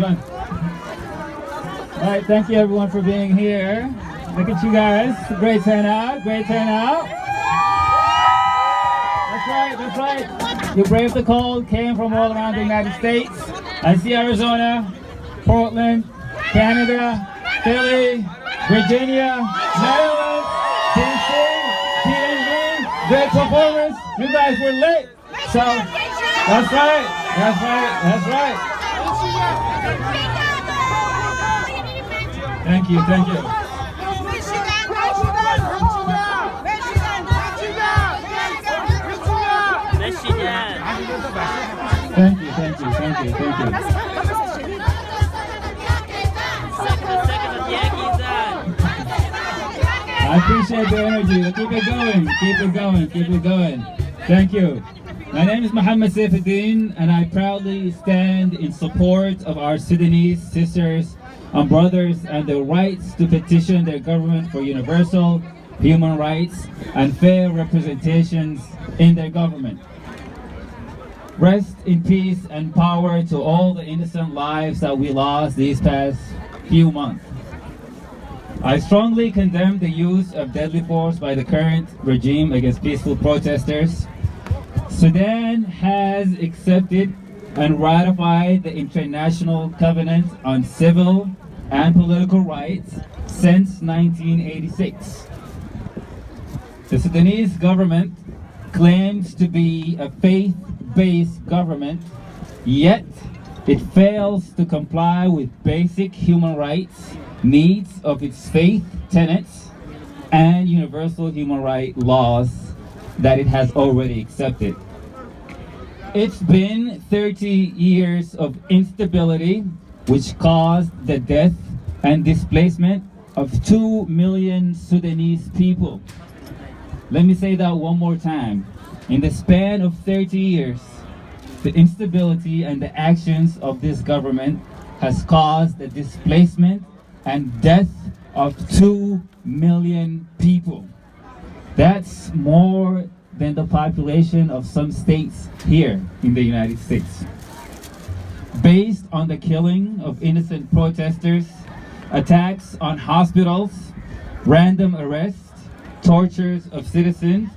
one. All right, thank you everyone for being here. Look at you guys. Great turnout. Great turnout. That's right. You braved the cold, came from all around the United States. I see Arizona, Portland, Canada, Philly, Virginia, Maryland, DC, PNG. Great performance. You guys were lit. So, that's right. Thank you. Thank you. I appreciate the energy. Keep it going. Thank you. My name is محمد الدين, and I proudly stand in support of our Sudanese sisters and brothers and their rights to petition their government for universal human rights and fair representations in their government. Rest in peace and power to all the innocent lives that we lost these past few months. I strongly condemn the use of deadly force by the current regime against peaceful protesters. Sudan has accepted and ratified the International Covenant on Civil and Political Rights since 1986. The Sudanese government claims to be a faith-based government, yet it fails to comply with basic human rights needs of its faith tenets and universal human rights laws that it has already accepted. It's been 30 years of instability which caused the death and displacement of 2 million Sudanese people. Let me say that one more time. In the span of 30 years, the instability and the actions of this government has caused the displacement and death of 2 million people. That's more than the population of some states here in the United States. Based on the killing of innocent protesters, attacks on hospitals, random arrests, tortures of citizens,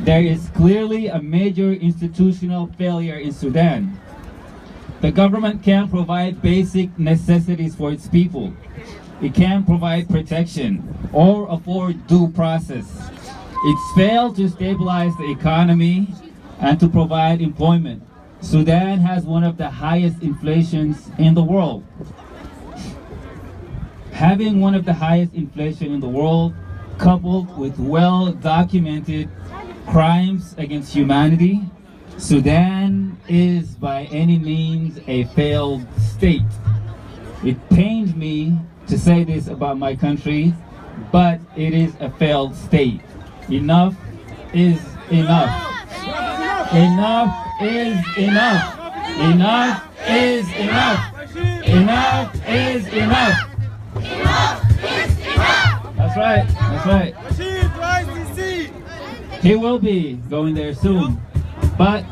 there is clearly a major institutional failure in Sudan. The government can't provide basic necessities for its people. It can't provide protection or afford due process. It's failed to stabilize the economy and to provide employment. Sudan has one of the highest inflations in the world. Having one of the highest inflation in the world, coupled with well-documented crimes against humanity, Sudan is by any means a failed state. It pains me to say this about my country, but it is a failed state. Enough is enough. Enough is enough. Enough is enough. Enough is enough. That's right. He will be going there soon. But,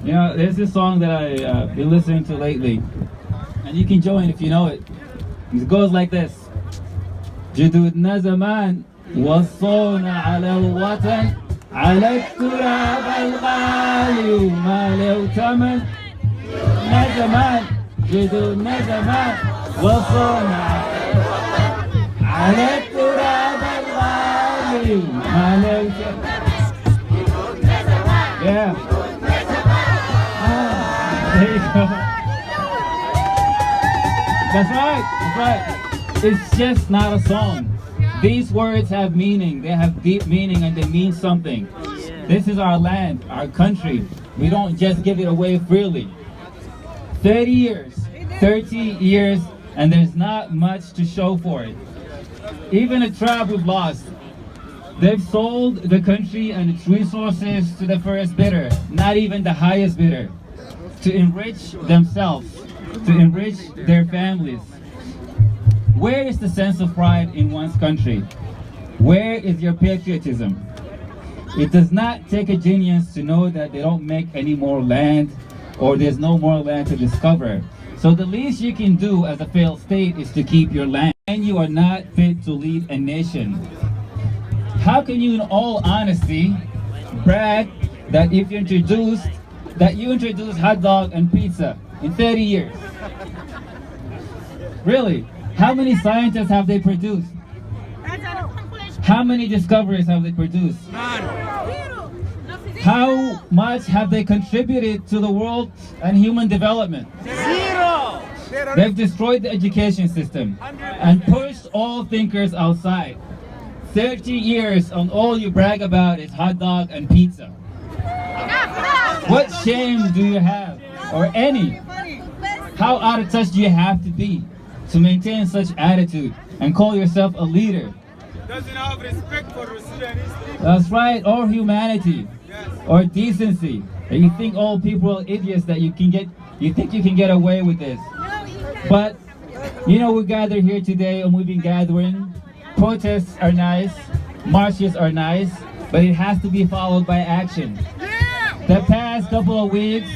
you know, there's this song that I've been listening to lately. And you can join if you know it. It goes like this. جدودنا زمان وصونا على الوطن على التراب الغالي وما له ثمن. جدودنا زمان وصونا على التراب الغالي وما له ثمن. Yeah. There you go. That's right. It's just not a song. These words have meaning. They have deep meaning and they mean something. This is our land, our country. We don't just give it away freely. 30 years, and there's not much to show for it. Even a tribe we've lost, they've sold the country and its resources to the first bidder, not even the highest bidder, to enrich themselves, to enrich their families. Where is the sense of pride in one's country? Where is your patriotism? It does not take a genius to know that they don't make any more land or there's no more land to discover. So the least you can do as a failed state is to keep your land. And you are not fit to lead a nation. How can you in all honesty brag that if you introduced hot dog and pizza in 30 years? Really? How many scientists have they produced? How many discoveries have they produced? How much have they contributed to the world and human development? Zero! They've destroyed the education system and pushed all thinkers outside. 30 years and all you brag about is hot dog and pizza. What shame do you have? Or any? How out of touch do you have to be to maintain such attitude and call yourself a leader? Doesn't have respect for Sudanese people. That's right, or humanity, or decency. And you think all people are idiots that you think you can get away with this. But, you know, we gather here today and we've been gathering. Protests are nice, marches are nice, but it has to be followed by action. The past couple of weeks,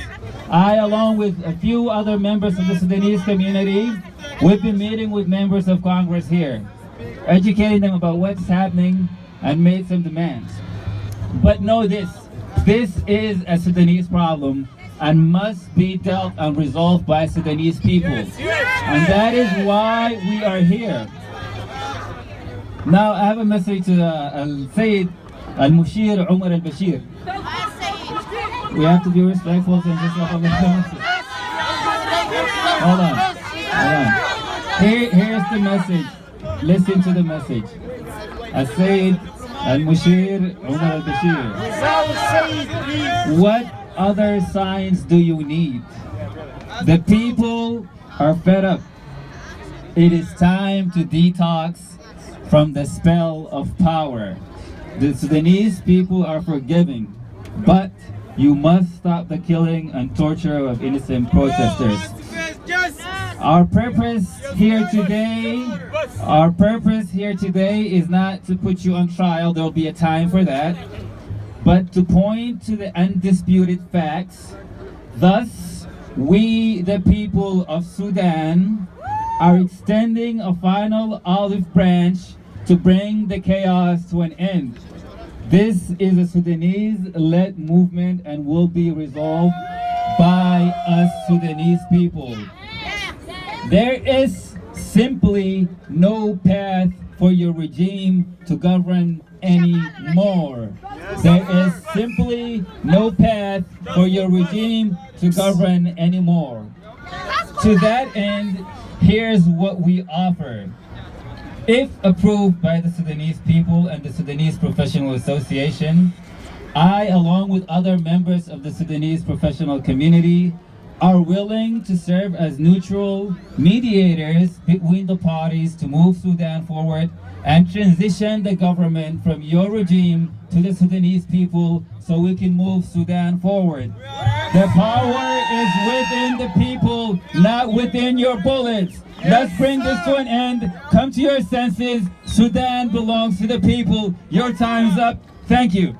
I, along with a few other members of the Sudanese community, we've been meeting with members of Congress here, educating them about what's happening and made some demands. But know this is a Sudanese problem and must be dealt and resolved by Sudanese people. And that is why we are here. Now I have a message to Al-Sayyid Al-Mushir Umar Al-Bashir. We have to be respectful since it's not public message. Hold on. Here's the message. Listen to the message. Al-Sayyid Al-Mushir Umar Al-Bashir. What other signs do you need? The people are fed up. It is time to detox from the spell of power. The Sudanese people are forgiving, but you must stop the killing and torture of innocent protesters. Our purpose here today is not to put you on trial, there'll be a time for that, but to point to the undisputed facts. Thus, we, the people of Sudan, are extending a final olive branch to bring the chaos to an end. This is a Sudanese-led movement and will be resolved by us Sudanese people. There is simply no path for your regime to govern anymore. There is simply no path for your regime to govern anymore. To that end, here's what we offer. If approved by the Sudanese people and the Sudanese Professional Association, I, along with other members of the Sudanese professional community, are willing to serve as neutral mediators between the parties to move Sudan forward and transition the government from your regime to the Sudanese people so we can move Sudan forward. The power is within the people, not within your bullets. Let's bring this to an end. Come to your senses. Sudan belongs to the people. Your time's up. Thank you.